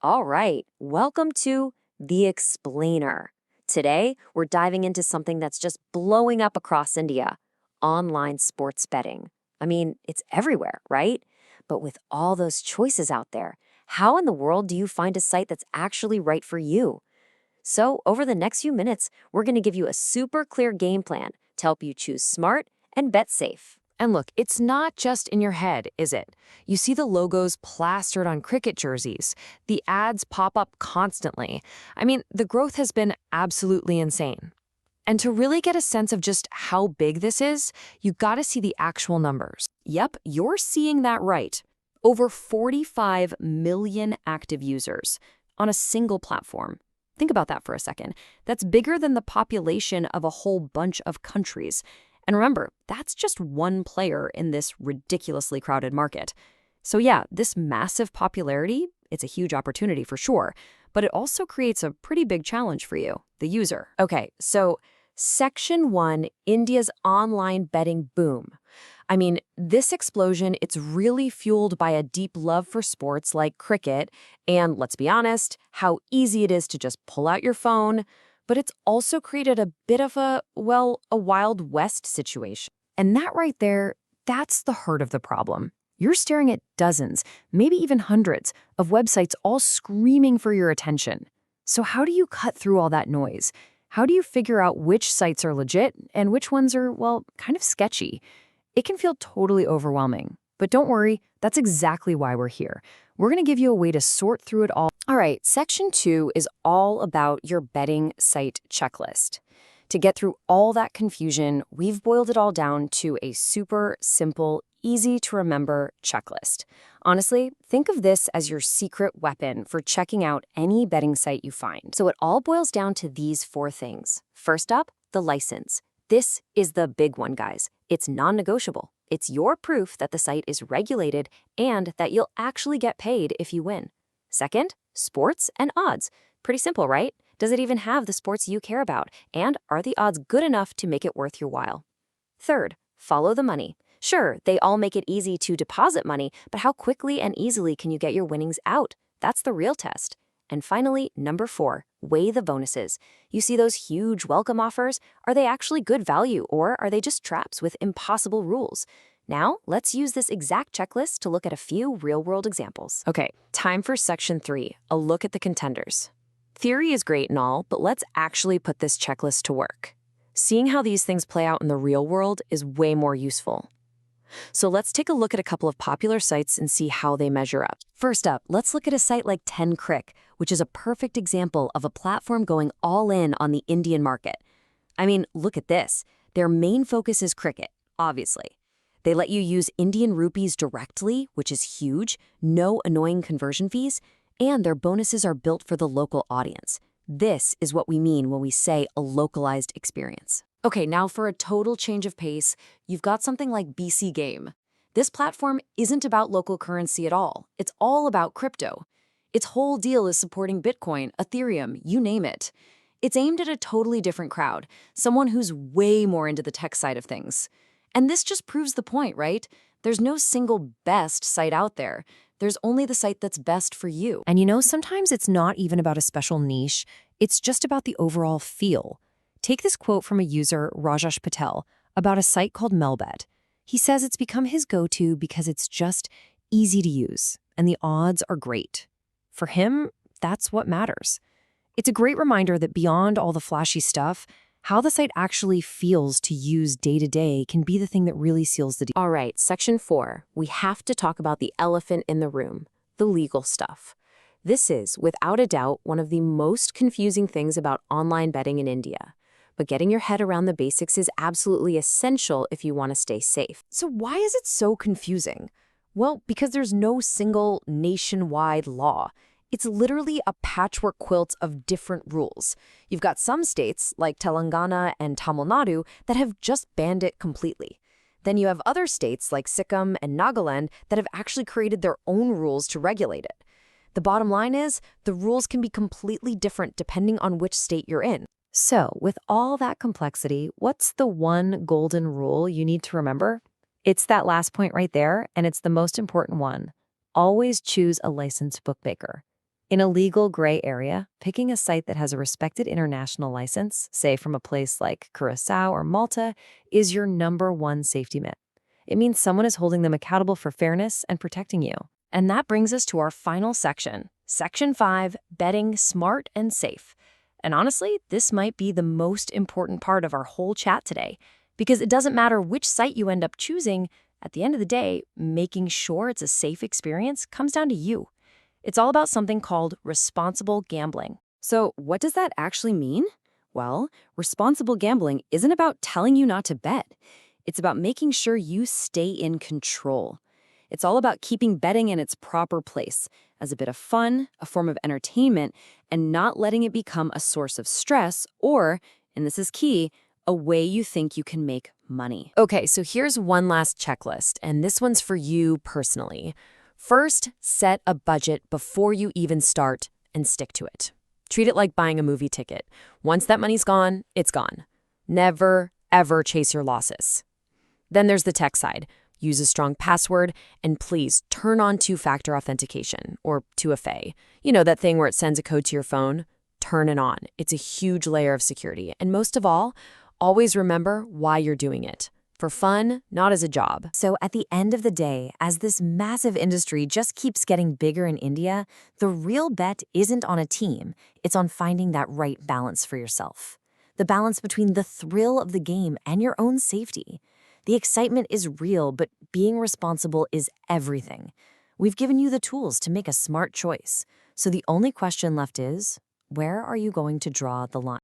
All right, welcome to The Explainer. Today, we're diving into something that's just blowing up across India: online sports betting. I mean, it's everywhere, right? But with all those choices out there, how in the world do you find a site that's actually right for you? So, over the next few minutes, we're going to give you a super clear game plan to help you choose smart and bet safe. And look, it's not just in your head, is it? You see the logos plastered on cricket jerseys. The ads pop up constantly. I mean, the growth has been absolutely insane. And to really get a sense of just how big this is, you gotta see the actual numbers. Yep, you're seeing that right. Over 45 million active users on a single platform. Think about that for a second. That's bigger than the population of a whole bunch of countries. And remember, that's just one player in this ridiculously crowded market. So yeah, this massive popularity, it's a huge opportunity for sure, but it also creates a pretty big challenge for you, the user. Okay, so Section 1, India's online betting boom. I mean, this explosion, it's really fueled by a deep love for sports like cricket, and let's be honest, how easy it is to just pull out your phone. But it's also created a bit of a Wild West situation. And that right there, that's the heart of the problem. You're staring at dozens, maybe even hundreds, of websites all screaming for your attention. So how do you cut through all that noise? How do you figure out which sites are legit and which ones are, well, kind of sketchy? It can feel totally overwhelming. But don't worry, that's exactly why we're here. We're going to give you a way to sort through it all. All right, Section 2 is all about your betting site checklist. To get through all that confusion, we've boiled it all down to a super simple, easy-to-remember checklist. Honestly, think of this as your secret weapon for checking out any betting site you find. So it all boils down to these four things. First up, the license. This is the big one, guys. It's non-negotiable. It's your proof that the site is regulated and that you'll actually get paid if you win. Second, sports and odds. Pretty simple, right? Does it even have the sports you care about? And are the odds good enough to make it worth your while? Third, follow the money. Sure, they all make it easy to deposit money, but how quickly and easily can you get your winnings out? That's the real test. And finally, number 4, weigh the bonuses. You see those huge welcome offers? Are they actually good value, or are they just traps with impossible rules? Now, let's use this exact checklist to look at a few real-world examples. Okay, time for Section 3, a look at the contenders. Theory is great and all, but let's actually put this checklist to work. Seeing how these things play out in the real world is way more useful. So let's take a look at a couple of popular sites and see how they measure up. First up, let's look at a site like 10crick, which is a perfect example of a platform going all in on the Indian market. I mean, look at this. Their main focus is cricket, obviously. They let you use Indian rupees directly, which is huge, no annoying conversion fees, and their bonuses are built for the local audience. This is what we mean when we say a localized experience. Okay, now for a total change of pace, you've got something like BC Game. This platform isn't about local currency at all. It's all about crypto. Its whole deal is supporting Bitcoin, Ethereum, you name it. It's aimed at a totally different crowd, someone who's way more into the tech side of things. And this just proves the point, right? There's no single best site out there. There's only the site that's best for you. And you know, sometimes it's not even about a special niche. It's just about the overall feel. Take this quote from a user, Rajesh Patel, about a site called Melbet. He says it's become his go-to because it's just easy to use, and the odds are great. For him, that's what matters. It's a great reminder that beyond all the flashy stuff, how the site actually feels to use day to day can be the thing that really seals the deal. All right, Section 4, we have to talk about the elephant in the room, the legal stuff. This is, without a doubt, one of the most confusing things about online betting in India. But getting your head around the basics is absolutely essential if you want to stay safe. So why is it so confusing? Well, because there's no single nationwide law. It's literally a patchwork quilt of different rules. You've got some states, like Telangana and Tamil Nadu, that have just banned it completely. Then you have other states, like Sikkim and Nagaland, that have actually created their own rules to regulate it. The bottom line is, the rules can be completely different depending on which state you're in. So, with all that complexity, what's the one golden rule you need to remember? It's that last point right there, and it's the most important one. Always choose a licensed bookmaker. In a legal gray area, picking a site that has a respected international license, say from a place like Curacao or Malta, is your #1 safety net. It means someone is holding them accountable for fairness and protecting you. And that brings us to our final section, Section 5, Betting Smart and Safe. And honestly, this might be the most important part of our whole chat today, because it doesn't matter which site you end up choosing. At the end of the day, making sure it's a safe experience comes down to you. It's all about something called responsible gambling. So, what does that actually mean? Well, responsible gambling isn't about telling you not to bet. It's about making sure you stay in control. It's all about keeping betting in its proper place, as a bit of fun, a form of entertainment, and not letting it become a source of stress or, and this is key, a way you think you can make money. Okay, so here's one last checklist, and this one's for you personally. First, set a budget before you even start and stick to it. Treat it like buying a movie ticket. Once that money's gone, it's gone. Never, ever chase your losses. Then there's the tech side. Use a strong password, and please turn on two-factor authentication, or 2FA. You know, that thing where it sends a code to your phone? Turn it on. It's a huge layer of security. And most of all, always remember why you're doing it. For fun, not as a job. So at the end of the day, as this massive industry just keeps getting bigger in India, the real bet isn't on a team. It's on finding that right balance for yourself. The balance between the thrill of the game and your own safety. The excitement is real, but being responsible is everything. We've given you the tools to make a smart choice. So the only question left is, where are you going to draw the line?